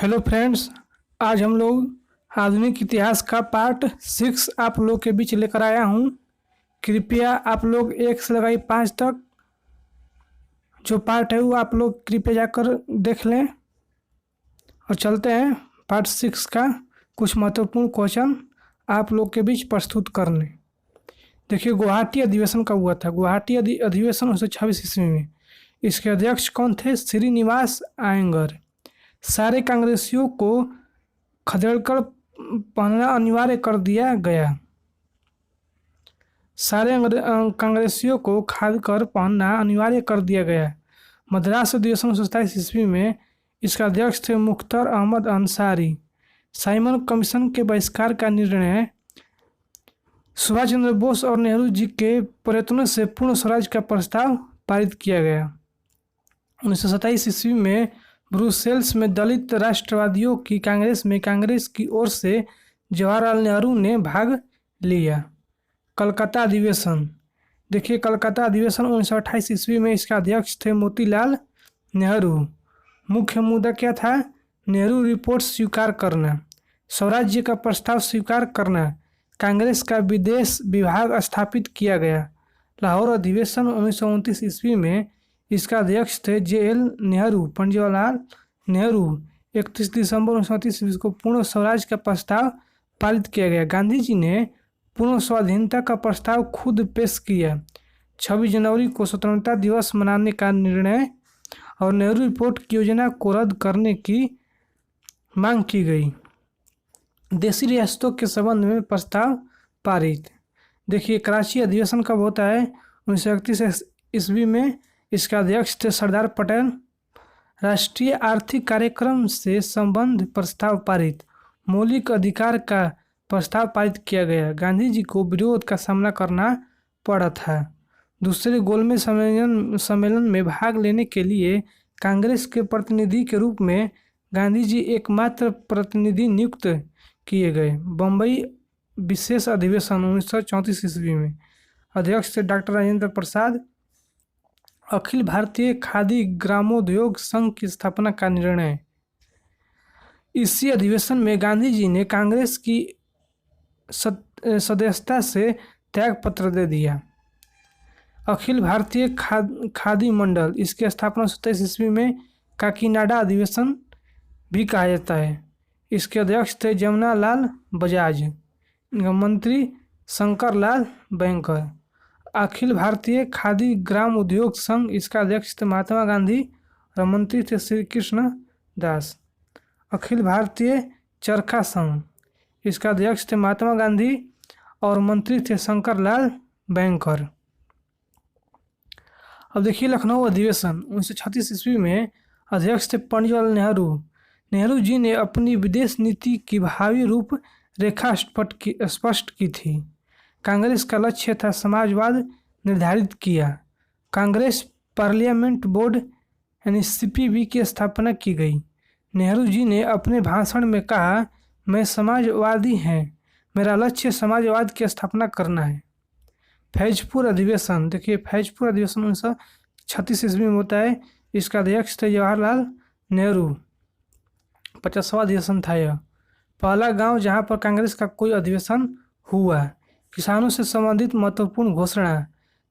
Hello friends, आज हम लोग आधुनिक इतिहास का पार्ट 6 आप लोग के बीच लेकर आया हूँ। कृपया आप लोग 1 से लगाई 5 तक जो पार्ट है वो आप लोग कृपया जाकर देख लें। और चलते हैं पार्ट 6 का कुछ महत्वपूर्ण क्वेश्चन आप लोग के बीच प्रस्तुत करने। देखिए, गुवाहाटी अधिवेशन कब हुआ था? गुवाहाटी अधिवेशन 1926 ईस्वी में। इसके अध्यक्ष कौन थे? श्रीनिवास अयंगर। सारे कांग्रेसियों को खदेड़कर पहनना अनिवार्य कर दिया गया। सारे कांग्रेसियों को खाद कर पहनना अनिवार्य कर दिया गया। मद्रास अधिवेशन 1927 ईस्वी में। इसका अध्यक्ष थे मुख्तार अहमद अंसारी। साइमन कमीशन के बहिष्कार का निर्णय। सुभाष चंद्र बोस और नेहरू जी के प्रयत्नों से पूर्ण स्वराज का प्रस्ताव पारित किया गया। 1927 ईस्वी में ब्रुसेल्स में दलित राष्ट्रवादियों की कांग्रेस में कांग्रेस की ओर से जवाहरलाल नेहरू ने भाग लिया। कलकत्ता अधिवेशन। देखिए, कलकत्ता अधिवेशन 1928 ईस्वी में। इसका अध्यक्ष थे मोतीलाल नेहरू। मुख्य मुद्दा क्या था? नेहरू रिपोर्ट स्वीकार करना, स्वराज्य का प्रस्ताव स्वीकार करना, कांग्रेस का विदेश विभाग स्थापित किया गया। लाहौर अधिवेशन 1929 ईस्वी में। इसका अध्यक्ष थे JL नेहरू, पंडित जवाहरलाल नेहरू। 31 दिसंबर 1929 ईस्वी को पूर्ण स्वराज का प्रस्ताव पारित किया गया। गांधी जी ने पूर्ण स्वाधीनता का प्रस्ताव खुद पेश किया। 26 जनवरी को स्वतंत्रता दिवस मनाने का निर्णय और नेहरू रिपोर्ट की योजना को रद्द करने की मांग की गई। देशी रियासतों के संबंध में प्रस्ताव पारित। देखिए, कराची अधिवेशन कब होता है? 1931 ईस्वी में। इसका अध्यक्ष थे सरदार पटेल। राष्ट्रीय आर्थिक कार्यक्रम से संबंध प्रस्ताव पारित। मौलिक अधिकार का प्रस्ताव पारित किया गया। गांधी जी को विरोध का सामना करना पड़ा था। दूसरे गोलमेज सम्मेलन में भाग लेने के लिए कांग्रेस के प्रतिनिधि के रूप में गांधी जी एकमात्र प्रतिनिधि नियुक्त किए गए। बम्बई विशेष अधिवेशन 1934 ईस्वी में। अध्यक्ष थे डॉक्टर राजेंद्र प्रसाद। अखिल भारतीय खादी ग्रामोद्योग संघ की स्थापना का निर्णय। इसी अधिवेशन में गांधी जी ने कांग्रेस की सदस्यता से त्याग पत्र दे दिया। अखिल भारतीय खादी मंडल। इसकी स्थापना 27 ईस्वी में। काकीनाडा अधिवेशन भी कहा जाता है। इसके अध्यक्ष थे जमनालाल बजाज। मंत्री शंकरलाल बैंकर। अखिल भारतीय खादी ग्राम उद्योग संघ। इसका अध्यक्ष थे महात्मा गांधी और मंत्री थे श्री कृष्ण दास। अखिल भारतीय चरखा संघ। इसका अध्यक्ष थे महात्मा गांधी और मंत्री थे शंकरलाल बैंकर। अब देखिए, लखनऊ अधिवेशन 1936 ईस्वी में। अध्यक्ष थे पंडित जवाहरलाल नेहरू। नेहरू जी ने अपनी विदेश नीति की भावी रूप रेखा स्पष्ट की थी। कांग्रेस का लक्ष्य था समाजवाद निर्धारित किया। कांग्रेस पार्लियामेंट बोर्ड यानी CPB की स्थापना की गई। नेहरू जी ने अपने भाषण में कहा, मैं समाजवादी हैं, मेरा लक्ष्य समाजवाद की स्थापना करना है। फैजपुर अधिवेशन। देखिए, फैजपुर अधिवेशन 1936 ईस्वी में होता है। इसका अध्यक्ष थे जवाहरलाल नेहरू। 50वां अधिवेशन था यह। पहला गांव जहां पर कांग्रेस का कोई अधिवेशन हुआ। किसानों से संबंधित महत्वपूर्ण घोषणा।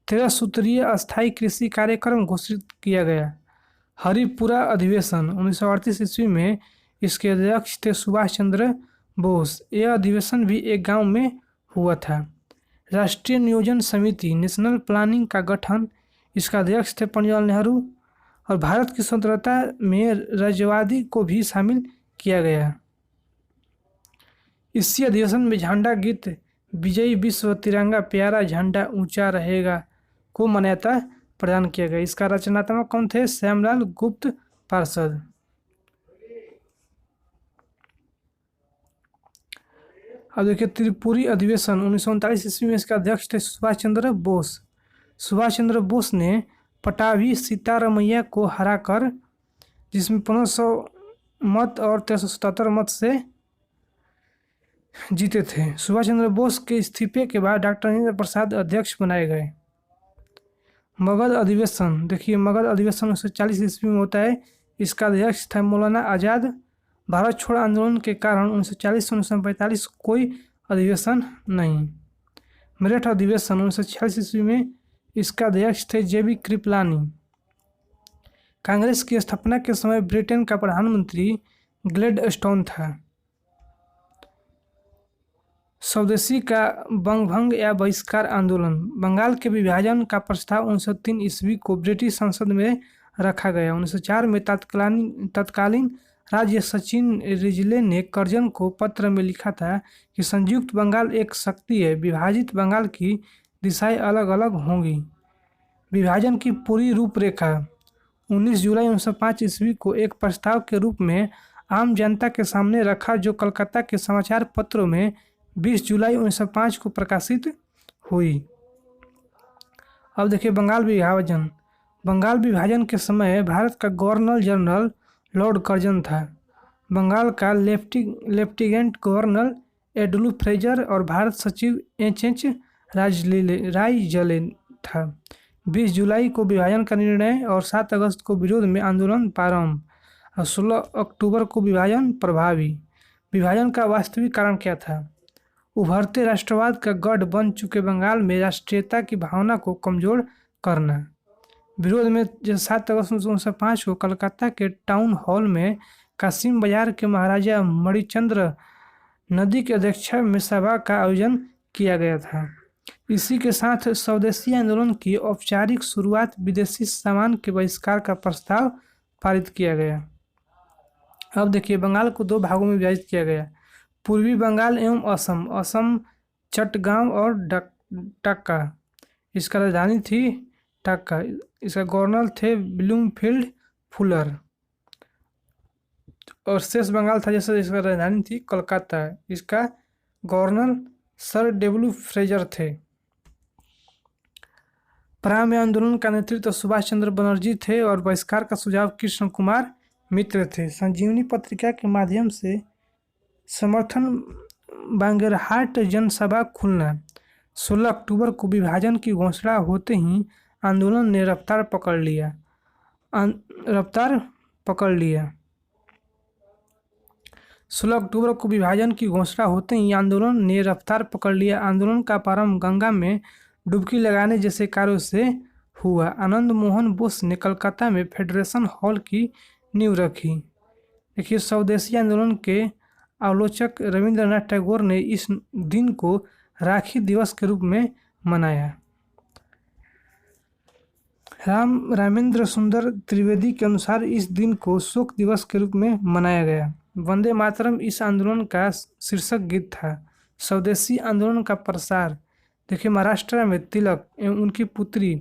13 सूत्रीय अस्थायी कृषि कार्यक्रम घोषित किया गया। हरिपुरा अधिवेशन 1938 ईस्वी में। इसके अध्यक्ष थे सुभाष चंद्र बोस। यह अधिवेशन भी एक गांव में हुआ था। राष्ट्रीय नियोजन समिति नेशनल प्लानिंग का गठन। इसका अध्यक्ष थे पंडित जवाहरलाल नेहरू। और भारत की स्वतंत्रता में राज्यवादी को भी शामिल किया गया। इसी अधिवेशन में झंडा गीत विजयी विश्व तिरंगा प्यारा झंडा ऊंचा रहेगा को मान्यता प्रदान किया गया। इसका रचनात्मक कौन थे? श्यामलाल गुप्त पार्षद। अब देखिए, त्रिपुरी अधिवेशन 1939 ईस्वी में। इसका अध्यक्ष थे सुभाष चंद्र बोस। सुभाष चंद्र बोस ने पटाभी सीतारमैया को हराकर, जिसमें 1500 मत और 1377 मत से जीते थे। सुभाष चंद्र बोस के इस्तीफे के बाद डॉक्टर राजेंद्र प्रसाद अध्यक्ष बनाए गए। मगध अधिवेशन। देखिए, मगध अधिवेशन 1940 ईस्वी में होता है। इसका अध्यक्ष था मौलाना आज़ाद भारत छोड़ आंदोलन के कारण 1940 से 1945 कोई अधिवेशन नहीं। मेरठ अधिवेशन 1946 ईस्वी में इसका अध्यक्ष थे JB कृपलानी। कांग्रेस की स्थापना के समय ब्रिटेन का प्रधानमंत्री ग्लैडस्टोन था। स्वदेशी का बंगभंग या बहिष्कार आंदोलन। बंगाल के विभाजन का प्रस्ताव 1903 ईस्वी को ब्रिटिश संसद में रखा गया। 1904 में तत्कालीन राज्य सचिव रिजले ने कर्जन को पत्र में लिखा था कि संयुक्त बंगाल एक शक्ति है, विभाजित बंगाल की दिशाएं अलग अलग होंगी। विभाजन की पूरी रूपरेखा 19 जुलाई 1905 ईस्वी को एक प्रस्ताव के रूप में आम जनता के सामने रखा, जो कलकत्ता के समाचार पत्रों में 20 जुलाई 1905 को प्रकाशित हुई। अब देखिए बंगाल विभाजन। बंगाल विभाजन के समय भारत का गवर्नर जनरल लॉर्ड कर्जन था। बंगाल का लेफ्टिनेंट गवर्नर एडलू फ्रेजर और भारत सचिव H.H. राइजले था। 20 जुलाई को विभाजन का निर्णय और 7 अगस्त को विरोध में आंदोलन प्रारंभ और 16 अक्टूबर को विभाजन प्रभावी। विभाजन का वास्तविक कारण क्या था? उभरते राष्ट्रवाद का गढ़ बन चुके बंगाल में राष्ट्रीयता की भावना को कमजोर करना। विरोध में 7 अगस्त 1905 को कलकत्ता के टाउन हॉल में कासिम बाजार के महाराजा मणिचंद्र नदी की अध्यक्षता में सभा का आयोजन किया गया था। इसी के साथ स्वदेशी आंदोलन की औपचारिक शुरुआत विदेशी सामान के बहिष्कार का प्रस्ताव पारित किया गया। अब देखिए बंगाल को 2 भागों में विभाजित किया गया। पूर्वी बंगाल एवं असम। असम चट्टगांव और डक्का। इसका राजधानी थी डक्का। इसका गवर्नर थे ब्लूमफील्ड फुलर। और शेष बंगाल था जैसे इसका राजधानी थी कोलकाता। इसका गवर्नर सर डब्ल्यू फ्रेजर थे। प्रारंभ आंदोलन का नेतृत्व सुभाष चंद्र बनर्जी थे और बहिष्कार का सुझाव कृष्ण कुमार मित्र थे। संजीवनी पत्रिका के माध्यम से समर्थन बांगरहाट जनसभा खुलना। 16 अक्टूबर को विभाजन की घोषणा होते ही आंदोलन ने रफ्तार पकड़ लिया। 16 अक्टूबर को विभाजन की घोषणा होते ही आंदोलन ने रफ्तार पकड़ लिया। आंदोलन का प्रारंभ गंगा में डुबकी लगाने जैसे कार्यों से हुआ। आनंद मोहन बोस ने कलकत्ता में फेडरेशन हॉल की नींव रखी। देखिए स्वदेशी आंदोलन के आलोचक रविंद्रनाथ टैगोर ने इस दिन को राखी दिवस के रूप में मनाया। रामेंद्र सुंदर त्रिवेदी के अनुसार इस दिन को शोक दिवस के रूप में मनाया गया। वंदे मातरम इस आंदोलन का शीर्षक गीत था। स्वदेशी आंदोलन का प्रसार। देखिए महाराष्ट्र में तिलक एवं उनकी पुत्री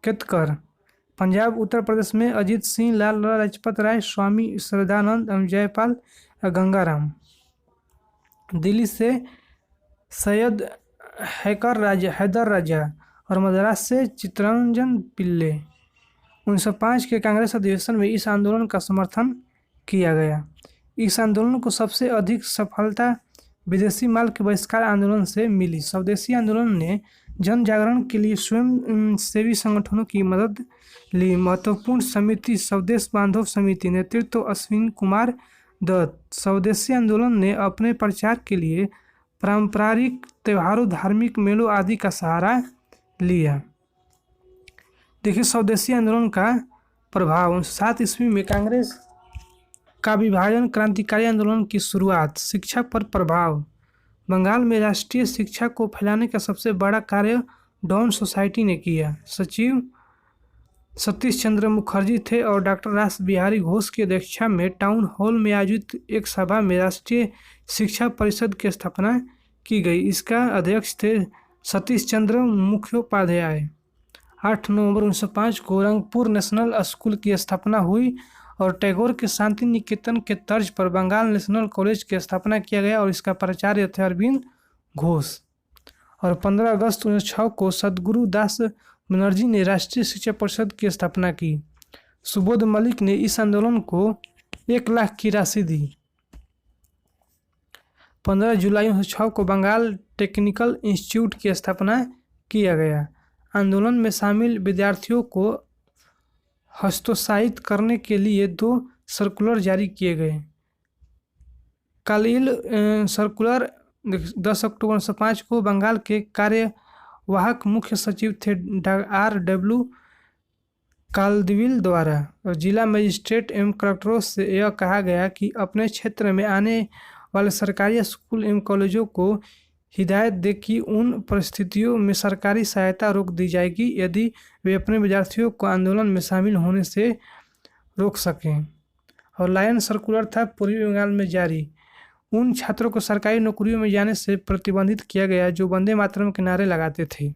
केतकर। पंजाब उत्तर प्रदेश में अजीत सिंह, लाल लाजपत राय, स्वामी श्रद्धानंद एवं जयपाल गंगाराम। दिल्ली से सैयद हैदर राजा और मद्रास से चित्तरंजन पिल्ले। 1905 के कांग्रेस अधिवेशन में इस आंदोलन का समर्थन किया गया। इस आंदोलन को सबसे अधिक सफलता विदेशी माल के बहिष्कार आंदोलन से मिली। स्वदेशी आंदोलन ने जन जागरण के लिए स्वयं सेवी संगठनों की मदद ली। महत्वपूर्ण समिति स्वदेश बांधव समिति, नेतृत्व अश्विन कुमार दत्त। स्वदेशी आंदोलन ने अपने प्रचार के लिए पारंपरिक त्योहारों, धार्मिक मेलों आदि का सहारा लिया। देखिए स्वदेशी आंदोलन का प्रभाव। 1907 ईस्वी में कांग्रेस का विभाजन क्रांतिकारी आंदोलन की शुरुआत। शिक्षा पर प्रभाव। बंगाल में राष्ट्रीय शिक्षा को फैलाने का सबसे बड़ा कार्य डॉन सोसाइटी ने किया। सचिव सतीश चंद्र मुखर्जी थे और डॉक्टर रास बिहारी घोष की अध्यक्षता में टाउन हॉल में आयोजित एक सभा में राष्ट्रीय शिक्षा परिषद की स्थापना की गई। इसका अध्यक्ष थे सतीश चंद्र मुखोपाध्याय। 8 नवंबर 1905 को रंगपुर नेशनल स्कूल की स्थापना हुई और टैगोर के शांति निकेतन के तर्ज पर बंगाल नेशनल कॉलेज की स्थापना किया गया और इसका प्राचार्य थे अरविंद घोष। और 15 अगस्त 1906 को सदगुरु दास बनर्जी ने राष्ट्रीय शिक्षा परिषद की स्थापना की। सुबोध मलिक ने इस आंदोलन को 1 लाख की राशि दी। 15 जुलाई 1906 को बंगाल टेक्निकल इंस्टीट्यूट की स्थापना किया गया। आंदोलन में शामिल विद्यार्थियों को हतोत्साहित करने के लिए 2 सर्कुलर जारी किए गए। कालील सर्कुलर 10 अक्टूबर 1905 को बंगाल के कार्यवाहक मुख्य सचिव थे R.W. काल्दविल द्वारा और जिला मजिस्ट्रेट एवं कलेक्टरों से यह कहा गया कि अपने क्षेत्र में आने वाले सरकारी स्कूल एवं कॉलेजों को हिदायत दे कि उन परिस्थितियों में सरकारी सहायता रोक दी जाएगी यदि वे अपने विद्यार्थियों को आंदोलन में शामिल होने से रोक सकें। और लायन सर्कुलर था पूर्वी बंगाल में जारी। उन छात्रों को सरकारी नौकरियों में जाने से प्रतिबंधित किया गया जो वंदे मातरम के नारे लगाते थे।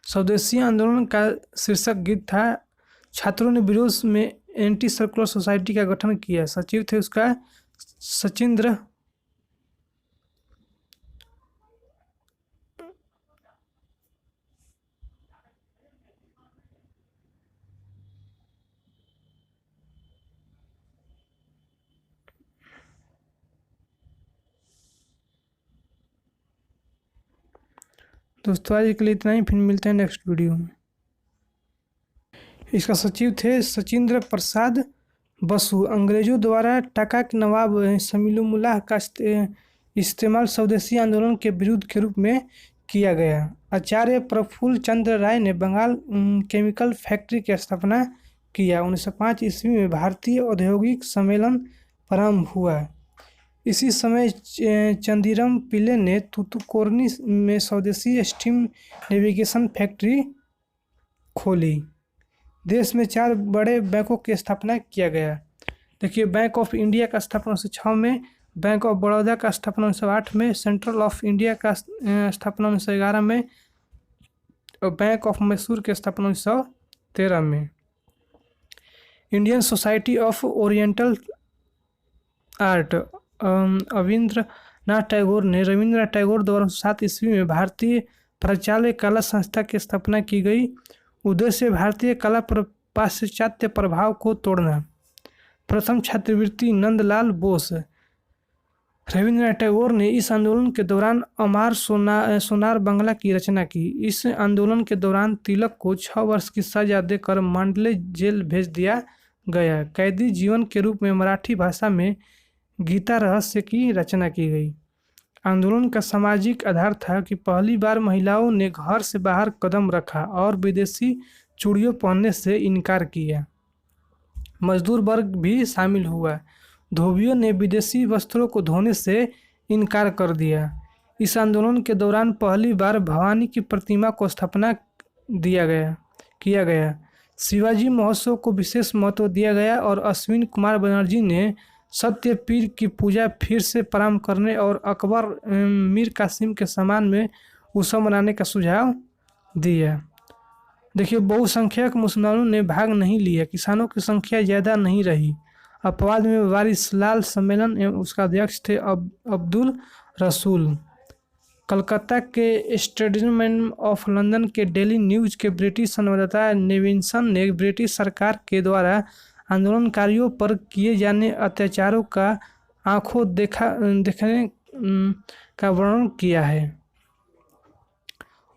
स्वदेशी आंदोलन का शीर्षक गीत था। छात्रों ने विरोध में एंटी सर्कुलर सोसाइटी का गठन किया। सचिव थे उसका सचिंद्र दोस्तों आज के लिए इतना ही, फिर मिलते हैं नेक्स्ट वीडियो में। इसका सचिव थे सचिंद्र प्रसाद बसु। अंग्रेजों द्वारा टाका के नवाब समीउल्लाह का इस्तेमाल स्वदेशी आंदोलन के विरुद्ध के रूप में किया गया। आचार्य प्रफुल्ल चंद्र राय ने बंगाल केमिकल फैक्ट्री की स्थापना किया। 1905 ईस्वी में भारतीय औद्योगिक सम्मेलन प्रारंभ हुआ। इसी समय चंदीराम पिल्ले ने तूतुकुड़ी में स्वदेशी स्टीम नेविगेशन फैक्ट्री खोली। देश में 4 बड़े बैंकों की स्थापना किया गया। देखिए, बैंक ऑफ इंडिया का स्थापना 1906 में, बैंक ऑफ बड़ौदा का स्थापना 1908 में, सेंट्रल ऑफ इंडिया का स्थापना 1911 में और बैंक ऑफ मैसूर की स्थापना 1913 में। Indian society of oriental art Rabindranath Tagore ने रविंद्रनाथ टैगोर द्वारा 7 ईस्वी में भारतीय प्राचाल्य कला संस्था की स्थापना की गई। उद्देश्य भारतीय कला पर पाश्चात्य प्रभाव को तोड़ना। प्रथम छात्रवृत्ति नंदलाल बोस। रविंद्रनाथ टैगोर ने इस आंदोलन के दौरान अमार सोनार बंगला की रचना की। इस आंदोलन के दौरान तिलक को 6 वर्ष की सजा देकर मांडले जेल भेज दिया गया। कैदी जीवन के रूप में मराठी भाषा में गीता रहस्य की रचना की गई। आंदोलन का सामाजिक आधार था कि पहली बार महिलाओं ने घर से बाहर कदम रखा और विदेशी चूड़ियों पहनने से इनकार किया। मजदूर वर्ग भी शामिल हुआ। धोबियों ने विदेशी वस्त्रों को धोने से इनकार कर दिया। इस आंदोलन के दौरान पहली बार भवानी की प्रतिमा को स्थापना किया गया। शिवाजी महोत्सव को विशेष महत्व दिया गया और अश्विनी कुमार बनर्जी ने सत्य पीर की पूजा फिर से प्रारंभ करने और अकबर मीर कासिम के सम्मान में उत्सव मनाने का सुझाव दिया। देखिए, बहुसंख्यक मुसलमानों ने भाग नहीं लिया। किसानों की संख्या ज़्यादा नहीं रही। अपवाद में वारिसलाल सम्मेलन एवं उसका अध्यक्ष थे अब्दुल रसूल। कलकत्ता के स्टेटसमैन ऑफ लंदन के डेली न्यूज के ब्रिटिश संवाददाता नेविंसन ने ब्रिटिश सरकार के द्वारा आंदोलनकारियों पर किए जाने अत्याचारों का आंखों देखने का वर्णन किया है।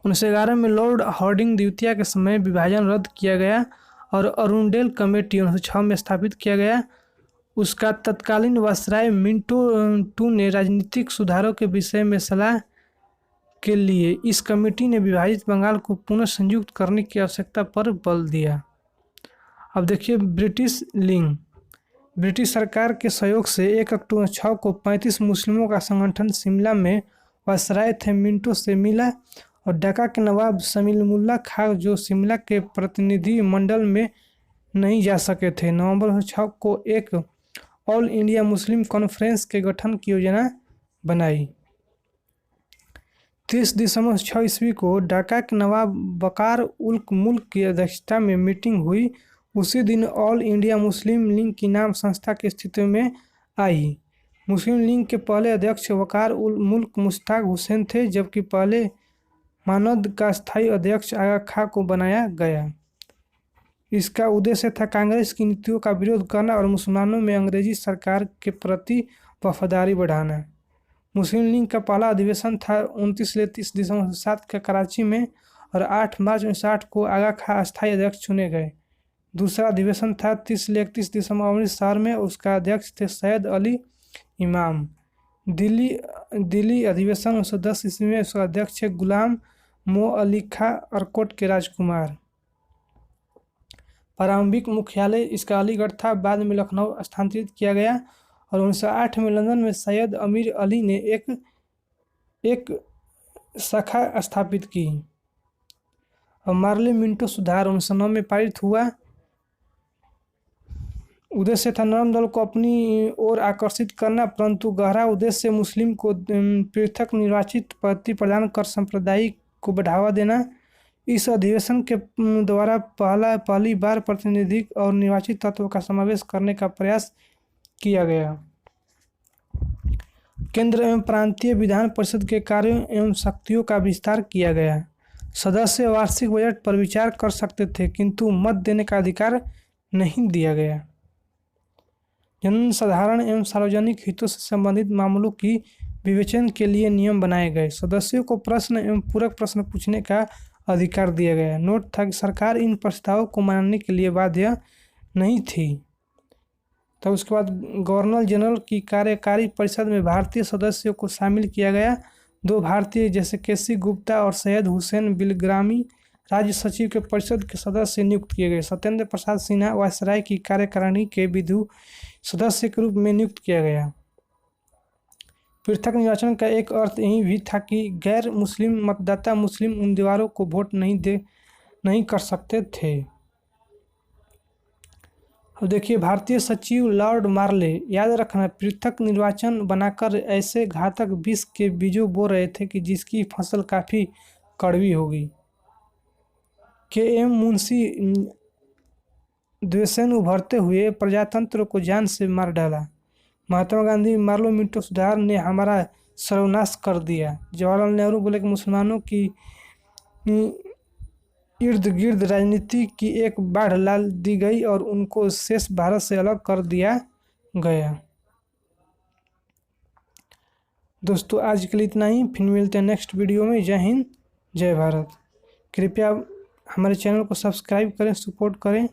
1911 में लॉर्ड हार्डिंग द्वितीय के समय विभाजन रद्द किया गया और अरुंडेल कमेटी 1906 में स्थापित किया गया। उसका तत्कालीन वायसराय मिंटो टू ने राजनीतिक सुधारों के विषय में सलाह के लिए इस कमेटी ने विभाजित बंगाल को पुनः संयुक्त करने की आवश्यकता पर बल दिया। अब देखिए, ब्रिटिश सरकार के सहयोग से 1 अक्टूबर 6 को 35 मुस्लिमों का संगठन शिमला में वायसराय थे मिंटो से मिला और ढाका के नवाब समीउल्लाह खां जो शिमला के प्रतिनिधि मंडल में नहीं जा सके थे, नवंबर 6 को एक ऑल इंडिया मुस्लिम कॉन्फ्रेंस के गठन की योजना बनाई। 30 दिसंबर 6 ईस्वी को ढाका के नवाब वकार उल मुल्क की अध्यक्षता में मीटिंग हुई। उसी दिन ऑल इंडिया मुस्लिम लीग की नाम संस्था के अस्तित्व में आई। मुस्लिम लीग के पहले अध्यक्ष वकार उल मुल्क मुश्ताक हुसैन थे, जबकि पहले मानद का स्थायी अध्यक्ष आगा खां को बनाया गया। इसका उद्देश्य था कांग्रेस की नीतियों का विरोध करना और मुसलमानों में अंग्रेजी सरकार के प्रति वफादारी बढ़ाना। मुस्लिम लीग का पहला अधिवेशन था 29 से 30 दिसंबर 7 के कराची में और 8 मार्च 1960 को आगा खां अस्थायी अध्यक्ष चुने गए। दूसरा अधिवेशन था 30 से 31 दिसंबर अमृतसर में। उसका अध्यक्ष थे सैयद अली इमाम। दिल्ली दिल्ली अधिवेशन 1910 ईस्वी में। उसका अध्यक्ष है गुलाम मो अली खां अरकोट के राजकुमार। प्रारंभिक मुख्यालय इसका अलीगढ़ था, बाद में लखनऊ स्थानांतरित किया गया और 1908 में लंदन में सैयद अमीर अली ने एक शाखा स्थापित की। और मार्ले मिंटो सुधार 1909 में पारित हुआ। उद्देश्य था नरम दल को अपनी ओर आकर्षित करना, परंतु गहरा उद्देश्य मुस्लिम को पृथक निर्वाचित पद्धति प्रदान कर सांप्रदायिक को बढ़ावा देना। इस अधिवेशन के द्वारा पहली बार प्रतिनिधिक और निर्वाचित तत्वों का समावेश करने का प्रयास किया गया। केंद्र एवं प्रांतीय विधान परिषद के कार्यों एवं शक्तियों का विस्तार किया गया। सदस्य वार्षिक बजट पर विचार कर सकते थे, किंतु मत देने का अधिकार नहीं दिया गया। जन साधारण एवं सार्वजनिक हितों से संबंधित मामलों की विवेचन के लिए नियम बनाए गए। सदस्यों को प्रश्न एवं पूरक प्रश्न पूछने का अधिकार दिया गया। नोट था कि सरकार इन प्रस्तावों को मानने के लिए बाध्य नहीं थी। तो उसके बाद गवर्नर जनरल की कार्यकारी परिषद में भारतीय सदस्यों को शामिल किया गया। 2 भारतीय जैसे केसी गुप्ता और सैयद हुसैन बिलग्रामी राज्य सचिव के परिषद के सदस्य नियुक्त किए गए। सत्येंद्र प्रसाद सिन्हा वायसराय की कार्यकारिणी के विधु सदस्य के रूप में नियुक्त किया गया। पृथक निर्वाचन का एक अर्थ यही भी था कि गैर मुस्लिम मतदाता मुस्लिम उम्मीदवारों को वोट नहीं कर सकते थे। अब देखिए भारतीय सचिव लॉर्ड मार्ले, याद रखना पृथक निर्वाचन बनाकर ऐसे घातक विष के बीजों बो रहे थे कि जिसकी फसल काफ़ी कड़वी होगी। के.एम. मुंशी द्वेषण उभरते हुए प्रजातंत्र को जान से मार डाला। महात्मा गांधी मार्लो मिंटो सुधार ने हमारा सर्वनाश कर दिया। जवाहरलाल नेहरू बोले कि मुसलमानों की इर्द गिर्द राजनीति की एक बाढ़ लाल दी गई और उनको शेष भारत से अलग कर दिया गया। दोस्तों आज के लिए इतना ही, फिर मिलते हैं नेक्स्ट वीडियो में। जय हिंद, जय भारत। कृपया हमारे चैनल को सब्सक्राइब करें, सपोर्ट करें।